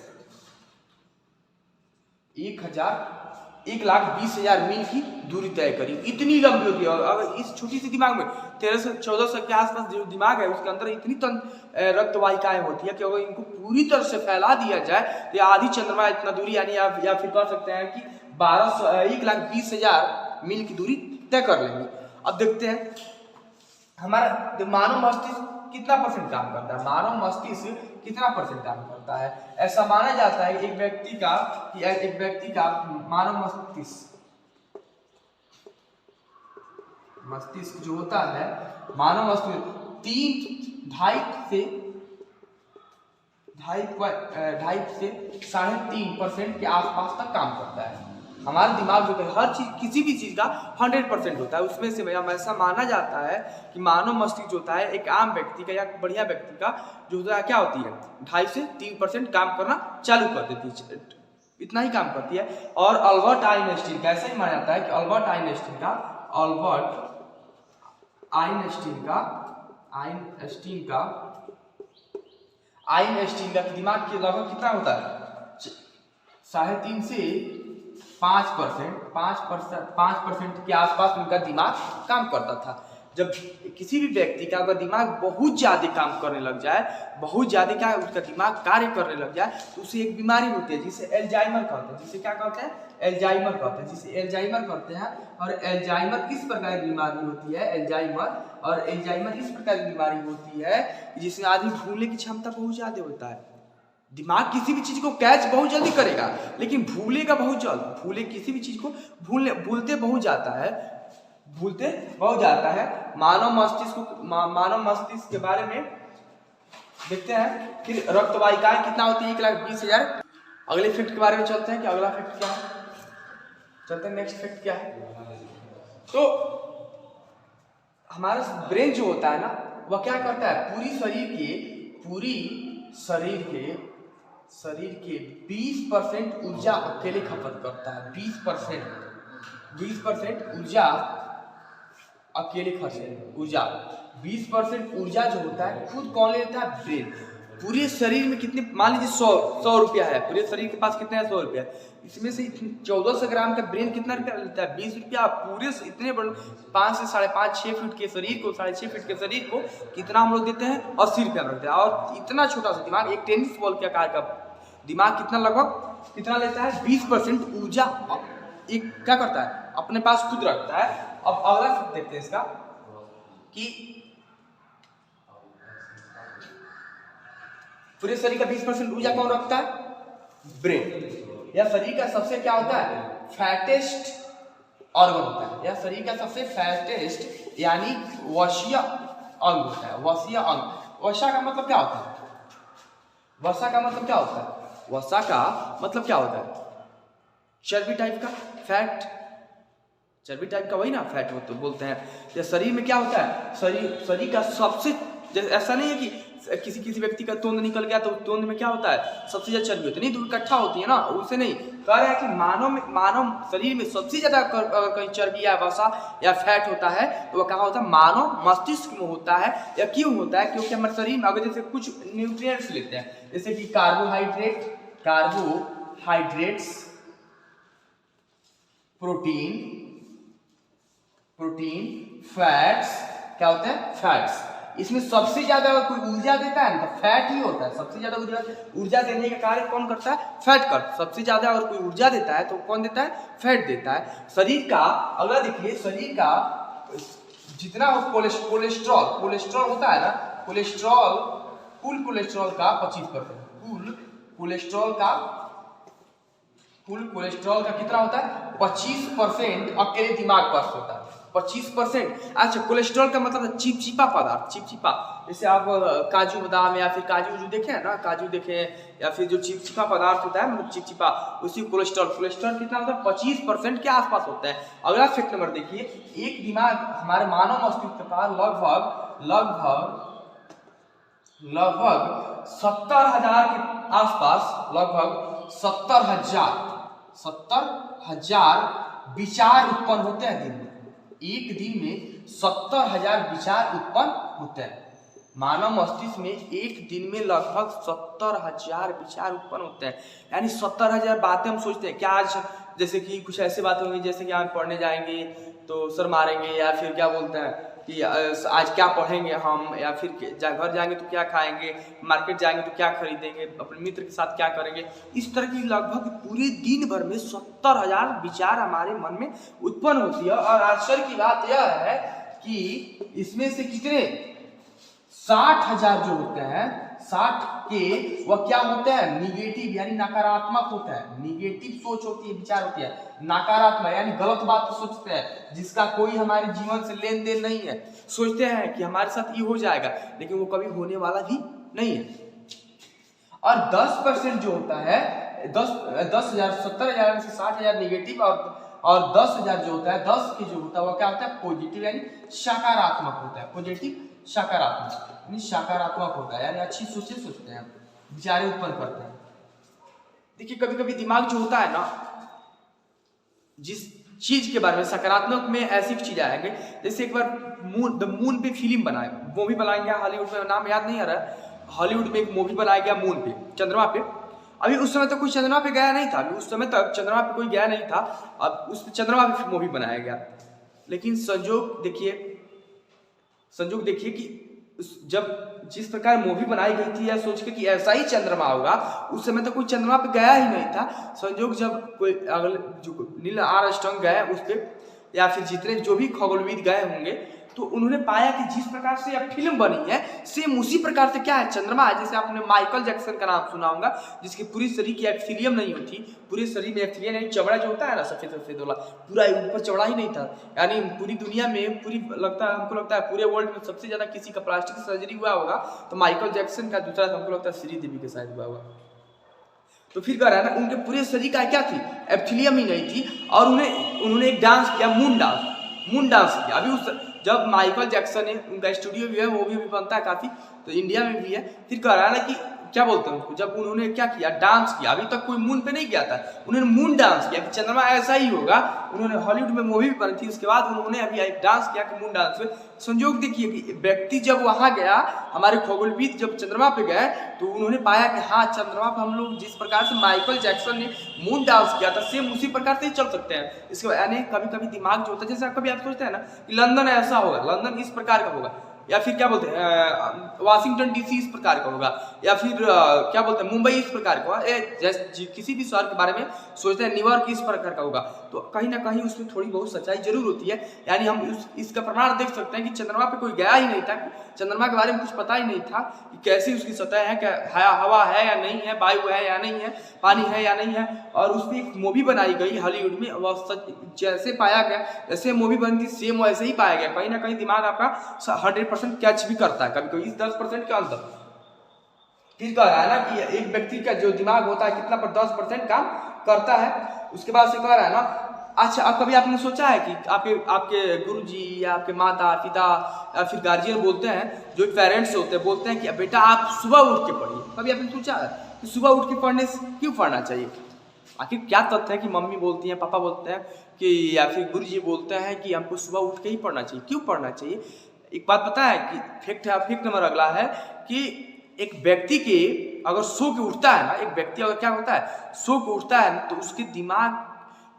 1,20,000 मील की दूरी तय करी, इतनी लंबी होती है। और अगर इस छोटी सी दिमाग में 1300 से 1400 के आसपास जो दिमाग है उसके अंदर इतनी रक्त वाहिकाएं होती है कि अगर इनको पूरी तरह से फैला दिया जाए तो आधी चंद्रमा इतना दूरी, यानी आप या फिर कह सकते हैं कि 1,20,000 मील की दूरी तय कर लेंगे। अब देखते हैं हमारा मानव मस्तिष्क कितना परसेंट काम करता है। मानव मस्तिष्क कितना परसेंट काम करता है? ऐसा माना जाता है एक व्यक्ति का मानव मस्तिष्क जो होता है, मानव मस्तिष्क 2.5 से 3.5% के आसपास तक काम करता है। हमारा दिमाग जो है हर चीज, किसी भी चीज का 100% होता है। उसमें से ऐसा माना जाता है कि मानव मस्तिष्क जो होता है एक आम व्यक्ति का या बढ़िया व्यक्ति का जो होता है क्या होती है 2.5 से 3% काम करना चालू कर देती है, इतना ही काम करती है। और अल्बर्ट आइंस्टीन का ऐसा ही माना जाता है कि आइंस्टीन का दिमाग के लगभग कितना होता है 3.5 से 5% के आसपास उनका दिमाग काम करता था। जब किसी भी व्यक्ति का अगर दिमाग बहुत ज्यादा काम करने लग जाए, बहुत ज्यादा क्या उसका दिमाग कार्य करने लग जाए तो उसे एक बीमारी होती है जिसे एल्जाइमर कहते हैं। जिसे क्या कहते हैं? एल्जाइमर कहते हैं। जिसे एल्जाइमर कहते हैं। और एल्जाइमर किस प्रकार की बीमारी होती है? एल्जाइमर इस प्रकार की बीमारी होती है जिसमें आदमी भूलने की क्षमता बहुत ज्यादा होता है। दिमाग किसी भी चीज को कैच बहुत जल्दी करेगा लेकिन भूलेगा बहुत जल्द। किसी भी चीज को भूलते बहुत जाता है। मानव मस्तिष्क के बारे में देखते हैं। फिर रक्त वाहिकाएं कितना होती है? 1,20,000। अगले फैक्ट के बारे में चलते हैं कि अगला फैक्ट क्या है। चलते हैं नेक्स्ट फैक्ट क्या है। तो हमारा ब्रेन जो होता है ना, वह क्या करता है? पूरी शरीर के 20% ऊर्जा अकेले खपत करता है। 20% ऊर्जा अकेले ऊर्जा 20% ऊर्जा जो होता है खुद कौन लेता है? ब्रेन। पूरे शरीर में कितने, मान लीजिए 100 रुपया है, पूरे शरीर के पास कितना है? 100 रुपया। इसमें से 1400 ग्राम का ब्रेन कितना रुपया लेता है? 20 रुपया। पूरे इतने बड़े 5 से 5.5 6 फीट के शरीर को 6.5 फीट के शरीर को कितना हम लोग देते हैं? 80 रुपया रखते हैं। और इतना छोटा सा दिमाग, एक टेनिस बॉल के आकार का दिमाग कितना लेता है? 20% ऊर्जा एक क्या करता है? अपने पास खुद रखता है। अब अगला फैक्ट देखते हैं इसका कि पूरे शरीर का 20% ऊर्जा कौन रखता है? ब्रेन। यह शरीर का सबसे क्या होता है? फैटेस्ट ऑर्गन होता है। यह शरीर का सबसे फैटेस्ट यानी वसीय अंग होता है। वसीय अंग। वसा का मतलब क्या होता है? वसा का मतलब क्या होता है? चर्बी टाइप का, फैट, चर्बी टाइप का, वही ना फैट होते बोलते हैं। या शरीर में क्या होता है? शरीर का सबसे, ऐसा नहीं है कि किसी किसी व्यक्ति का तोंद निकल गया तो तोंद में क्या होता है? सबसे ज्यादा चर्बी होती है, नहीं तो इकट्ठा होती है ना, उससे नहीं। कह रहा है कि मानव शरीर में सबसे ज्यादा कहीं चर्बी या वसा या फैट होता है तो वह कहाँ होता है? मानव मस्तिष्क में होता है। या क्यों होता है? क्योंकि हमारे शरीर में अगर जैसे कुछ न्यूट्रिएंट्स लेते हैं, जैसे कि कार्बोहाइड्रेट्स, प्रोटीन, फैट्स, क्या होते हैं? फैट्स। इसमें सबसे ज्यादा अगर कोई ऊर्जा देता है ना तो फैट ही होता है। सबसे ज्यादा ऊर्जा देने का कार्य कौन करता है? फैट कर। सबसे ज्यादा अगर कोई ऊर्जा देता है तो कौन देता है? फैट देता है। शरीर का अगला देखिए, शरीर का जितना कोलेस्ट्रॉल होता है ना, कुल कोलेस्ट्रॉल का 25%, कुल कोलेस्ट्रॉल का कितना होता है? 25% अकेले दिमाग पर होता है। 25%। अच्छा, कोलेस्ट्रॉल का मतलब चिपचिपा पदार्थ, चिपचिपा, जैसे आप काजू बादाम या फिर काजू देखे हैं ना, काजू देखे या फिर जो चिपचिपा पदार्थ होता है, मतलब चिपचिपा, उसी कोलेस्ट्रॉल कितना होता है? 25% के आसपास होता है। अगला फैक्ट नंबर देखिए, एक दिमाग हमारे मानव मस्तिष्क का लगभग 70,000 के आसपास, लगभग 70,000 विचार उत्पन्न होते हैं दिन में। एक दिन में 70,000 विचार उत्पन्न होते हैं। मानव मस्तिष्क में एक दिन में लगभग 70,000 विचार उत्पन्न होते हैं। यानी 70,000 बातें हम सोचते हैं। क्या आज जैसे कि कुछ ऐसे बातें होंगी, जैसे कि हम पढ़ने जाएंगे तो सर मारेंगे, या फिर क्या बोलते हैं कि आज क्या पढ़ेंगे हम, या फिर घर जाएंगे तो क्या खाएंगे, मार्केट जाएंगे तो क्या खरीदेंगे, अपने मित्र के साथ क्या करेंगे। इस तरह की लगभग पूरे दिन भर में 70,000 विचार हमारे मन में उत्पन्न होती है। और आश्चर्य की बात यह है कि इसमें से कितने 60,000 जो होते हैं, 60 के वह क्या होते हैं? निगेटिव यानी नकारात्मक होता है। निगेटिव सोच होती है, विचार होती है। नकारात्मक यानी गलत बात सोचते हैं, जिसका कोई हमारे जीवन से लेन देन नहीं है। सोचते हैं कि हमारे साथ ये हो जाएगा, लेकिन वो कभी होने वाला भी नहीं है। और 10% जो होता है, 10,000, 70,000 से 60,000 निगेटिव, और 10,000 जो होता है, 10 के जो होता है वह क्या होता है? पॉजिटिव यानी सकारात्मक होता है। पॉजिटिव सकारात्मक होता है, यानी अच्छी सोचते हैं, विचार उत्पन्न करते हैं। देखिए कभी कभी दिमाग जो होता है ना, जिस चीज के बारे में सकारात्मक में ऐसी चीज आएंगे, जैसे एक बार मून पे फिल्म बनाए, मूवी बनाया गया हॉलीवुड में, नाम याद नहीं आ रहा, हॉलीवुड में एक मूवी बनाया गया मून पे, चंद्रमा पे। अभी उस समय तक कोई चंद्रमा पे गया नहीं था, अभी उस समय तक चंद्रमा पे कोई गया नहीं था, अब उस चंद्रमा पे मूवी बनाया गया। लेकिन संजोग देखिए कि जब जिस प्रकार मूवी बनाई गई थी, या सोच के कि ऐसा ही चंद्रमा होगा, उस समय तो कोई चंद्रमा पे गया ही नहीं था। संयोग जब कोई अगले जो नील आर्मस्ट्रांग गए उस पे, या फिर जितने जो भी खगोलविद गए होंगे, तो उन्होंने पाया कि जिस प्रकार से यह फिल्म बनी है, सेम उसी प्रकार से क्या है? चंद्रमा है। जैसे आपने माइकल जैक्सन का नाम सुना होगा, जिसकी पूरी शरीर की एक्सिलियम नहीं होती, पूरे शरीर में एक्सिलियम यानी चमड़ा जो होता है ना, सफेद सफेद वाला, पूरा ऊपर चौड़ा ही नहीं था। यानी पूरी दुनिया में, हमको लगता है पूरे वर्ल्ड में सबसे ज्यादा किसी का प्लास्टिक सर्जरी हुआ होगा तो माइकल जैक्सन का, दूसरा हमको लगता है श्रीदेवी के साथ हुआ होगा। तो फिर कह रहा है ना, उनके पूरे शरीर का क्या थी? एक्सिलियम ही नहीं थी। और उन्होंने एक डांस किया, मून डांस किया। अभी जब माइकल जैक्सन है, उनका स्टूडियो भी है, वो भी बनता है काफी, तो इंडिया में भी है। फिर कह रहा है ना कि क्या बोलते हैं उसको, जब उन्होंने क्या किया? डांस किया। अभी तक कोई मून पे नहीं गया था, उन्होंने मून डांस किया कि चंद्रमा ऐसा ही होगा। उन्होंने हॉलीवुड में मूवी भी बनी थी, उसके बाद उन्होंने अभी एक डांस किया कि मून डांस में। संयोग देखिए कि व्यक्ति जब वहां गया, हमारे खगोलविद जब चंद्रमा पे गए, तो उन्होंने पाया कि हाँ, चंद्रमा पर हम लोग जिस प्रकार से माइकल जैक्सन ने मून डांस किया था, सेम उसी प्रकार से ही चल सकते हैं। इसके यानी कभी कभी दिमाग जो होता है, जैसे कभी आप सोचते हैं ना कि लंदन ऐसा होगा, लंदन इस प्रकार का होगा, या फिर क्या बोलते हैं वाशिंगटन डीसी इस प्रकार का होगा, या फिर क्या बोलते हैं मुंबई इस प्रकार का होगा। किसी भी शहर के बारे में सोचते हैं न्यूयॉर्क इस प्रकार का होगा, तो कहीं ना कहीं उसमें थोड़ी बहुत सच्चाई जरूर होती है। यानी हम इसका प्रमाण देख सकते हैं कि चंद्रमा पे कोई गया ही नहीं था, चंद्रमा के बारे में कुछ पता ही नहीं था कि कैसी उसकी सतह है, क्या हवा है या नहीं है, वायु है या नहीं है, पानी है या नहीं है। और उस पर एक मूवी बनाई गई हॉलीवुड में, वह जैसे पाया गया, जैसे मूवी बनी थी सेम वैसे ही पाया गया। कहीं ना कहीं दिमाग आपका 100% कैच भी करता है, कभी कभी 10% के अंदर। फिर कह रहा है ना कि एक व्यक्ति का जो दिमाग होता है कितना पर 10% काम करता है। उसके बाद से कह रहा है ना, अच्छा अब कभी आपने सोचा है कि आपके आपके गुरुजी या आपके माता पिता या फिर गार्जियन बोलते हैं, जो पेरेंट्स होते हैं बोलते हैं कि बेटा आप सुबह उठ के पढ़िए, कभी आपने सोचा है कि सुबह उठ के पढ़ने से क्यों पढ़ना चाहिए? आखिर क्या तथ्य है कि मम्मी बोलती हैं, पापा बोलते हैं कि या फिर गुरुजी बोलते हैं कि हमको सुबह उठ के ही पढ़ना चाहिए, क्यों पढ़ना चाहिए? एक बात पता है कि फैक्ट नंबर अगला है कि एक व्यक्ति के अगर सो के उठता है ना, एक व्यक्ति अगर क्या होता है सो के उठता है तो उसके दिमाग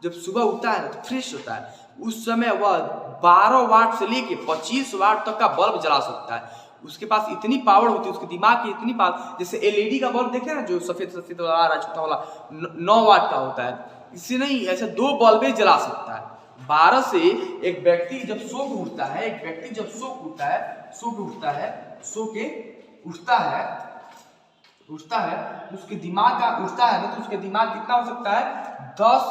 जब सुबह उठता है ना तो फ्रेश होता है। उस समय वह 12 वाट से लेके 25 वाट तक का बल्ब जला सकता है। उसके पास इतनी पावर होती है, उसके दिमाग की इतनी पावर, जैसे एलईडी का बल्ब देखे ना जो सफेद सफेद वाला छोटा वाला 9 वाट का होता है, इससे नहीं ऐसे 2 बल्बे जला सकता है। 12 से एक व्यक्ति जब सो के उठता है, एक व्यक्ति जब सो के उठता है उसके दिमाग का उठता है ना तो उसके दिमाग कितना हो सकता है 10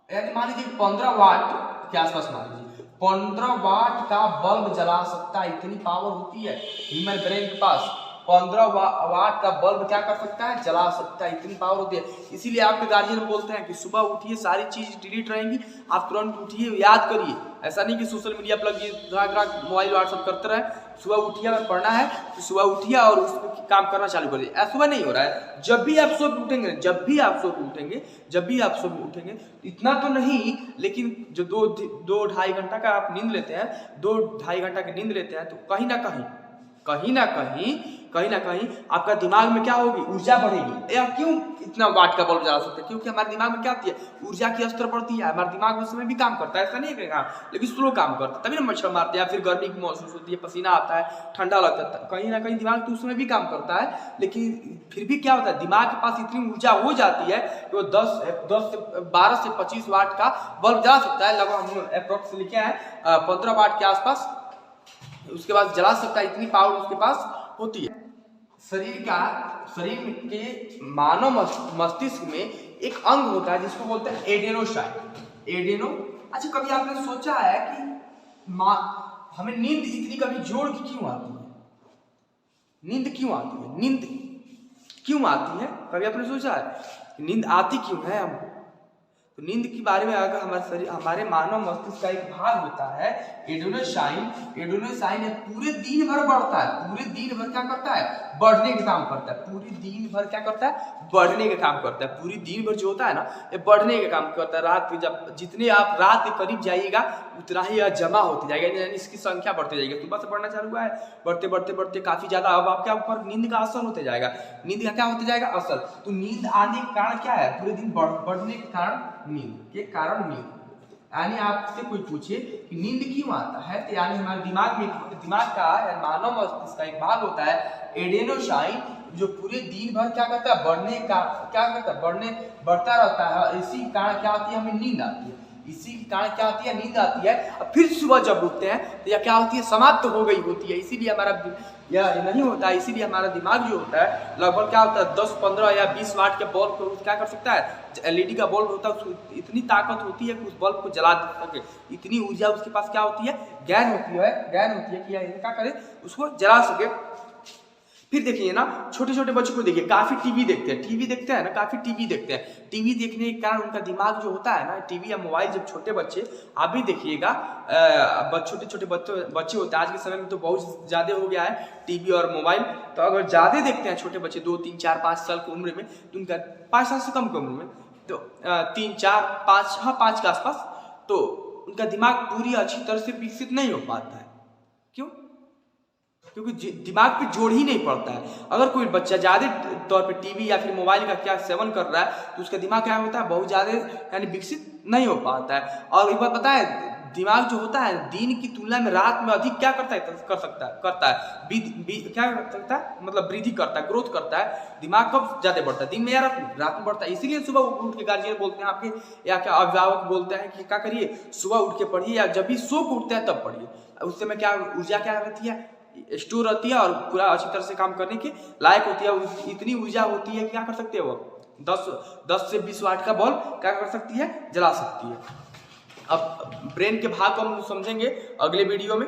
यानी मान लीजिए 15 वाट के आसपास, मान लीजिए 15 वाट का बल्ब जला सकता है। इतनी पावर होती है ह्यूमन ब्रेन के पास, 15 वाट का बल्ब क्या कर सकता है, जला सकता है, इतनी पावर होती है। इसीलिए आपके गार्जियन बोलते हैं कि सुबह उठिए, सारी चीज डिलीट रहेंगी, आप तुरंत उठिए, याद करिए। ऐसा नहीं कि सोशल मीडिया पर लगिए मोबाइल व्हाट्सअप करते रहे। सुबह उठिए, अगर पढ़ना है तो सुबह उठिए और उस पर काम करना चालू करिए। सुबह नहीं हो रहा है, जब भी आप सो के उठेंगे, जब भी आप सो के उठेंगे, इतना तो नहीं लेकिन जो 2-2.5 घंटा का आप नींद लेते हैं, 2-2.5 घंटा की नींद लेते हैं तो कहीं ना कहीं आपका दिमाग में क्या होगी, ऊर्जा बढ़ेगी। या क्यों इतना वाट का बल्ब जला सकते हैं? क्योंकि हमारे दिमाग में क्या होती है, ऊर्जा की स्तर बढ़ती है। हमारे दिमाग उस समय भी काम करता है, ऐसा नहीं है लेकिन स्लो काम करता है, तभी ना मच्छर मारते हैं, फिर गर्मी की महसूस होती है, पसीना आता है, ठंडा लगता है, कहीं ना कहीं दिमाग तो उस समय भी काम करता है। लेकिन फिर भी क्या होता है, दिमाग के पास इतनी ऊर्जा हो जाती है कि वो 12 से 25 वाट का बल्ब जला सकता है। लगभग हम अप्रोक्स लिखे हैं 15 वाट के आसपास, उसके बाद जला सकता है, इतनी पावर उसके पास होती है। शरीर के मानव मस्तिष्क में एक अंग होता है जिसको बोलते हैं एडेनो। अच्छा कभी आपने सोचा है कि हमें नींद इतनी कभी जोर की क्यों आती है? नींद क्यों आती है? कभी आपने सोचा है नींद आती क्यों है हमको? तो नींद के बारे में अगर हमारे मानव मस्तिष्क का एक भाग होता है एडेनोसाइन पूरे दिन भर बढ़ता है, पूरे दिन भर क्या करता है, बढ़ने का काम करता है। पूरे दिन भर क्या करता है, बढ़ने का काम करता है। पूरी दिन भर जो होता है ना ये बढ़ने का काम करता है। रात जब जितने आप रात के करीब जाइएगा उतना ही यह जमा होती जाएगा, यानी इसकी संख्या बढ़ती जाएगी। सुबह से बढ़ना चालू हुआ है, बढ़ते काफी ज्यादा अब आपके ऊपर नींद का असर होते जाएगा। नींद का क्या होते जाएगा, असर। तो नींद आने के कारण क्या है, पूरे दिन बढ़ने के कारण नींद। यानी आपसे कोई पूछे कि नींद क्यों आता है, तो यानी हमारे दिमाग का मानव मस्तिष्क का एक भाग होता है एडेनोसाइन, जो पूरे दिन भर क्या करता है, बढ़ता रहता है। इसी कारण क्या होती है, हमें नींद आती है। इसी के कारण क्या होती है, नींद आती है। और फिर सुबह जब उठते हैं तो यह क्या होती है, समाप्त हो गई होती है। इसीलिए हमारा यह नहीं होता है, इसीलिए हमारा दिमाग जो होता है लगभग क्या होता है 10, 15 या 20 वाट के बल्ब को क्या कर सकता है, एलईडी का बल्ब होता है, उसको इतनी ताकत होती है कि उस बल्ब को जला सके। इतनी ऊर्जा उसके पास क्या होती है, ज्ञान होती है कि यह क्या करे, उसको जला सके। फिर देखिए ना, छोटे छोटे बच्चों को देखिए, काफी टीवी देखते हैं ना, काफी टीवी देखते हैं। टीवी देखने के कारण उनका दिमाग जो होता है ना, टीवी या मोबाइल, जब छोटे बच्चे, आप भी देखिएगा छोटे छोटे बच्चे होते हैं। आज के समय में तो बहुत ज्यादा हो गया है टीवी और मोबाइल। तो अगर ज्यादा देखते हैं छोटे बच्चे 2, 3, 4, 5 साल की उम्र में, तो उनका 5 साल से कम की उम्र में, तो 3, 4, 5 के आसपास, तो उनका दिमाग पूरी अच्छी तरह से विकसित नहीं हो पाता है। क्यों? क्योंकि दिमाग पे जोड़ ही नहीं पड़ता है। अगर कोई बच्चा ज्यादा तौर पे टीवी या फिर मोबाइल का क्या सेवन कर रहा है तो उसका दिमाग क्या होता है, बहुत ज्यादा यानी विकसित नहीं हो पाता है। और एक बात पता है, दिमाग जो होता है दिन की तुलना में रात में अधिक क्या करता है, क्या कर सकता है, मतलब वृद्धि करता है, ग्रोथ करता है। दिमाग कब ज्यादा बढ़ता है, दिन में या रात में बढ़ता है। इसीलिए सुबह उठ के गार्जियन बोलते हैं आपके, या क्या अभिभावक बोलते हैं कि क्या करिए, सुबह उठ के पढ़िए, या जब भी सो के उठते हैं तब पढ़िए। उस समय क्या ऊर्जा क्या रहती है, स्टोर रहती है, और पूरा अच्छी तरह से काम करने के लायक होती है। इतनी ऊर्जा होती है, क्या कर सकते हैं वो 10 से 20 वाट का बल्ब क्या कर सकती है, जला सकती है। अब ब्रेन के भाग को हम समझेंगे अगले वीडियो में।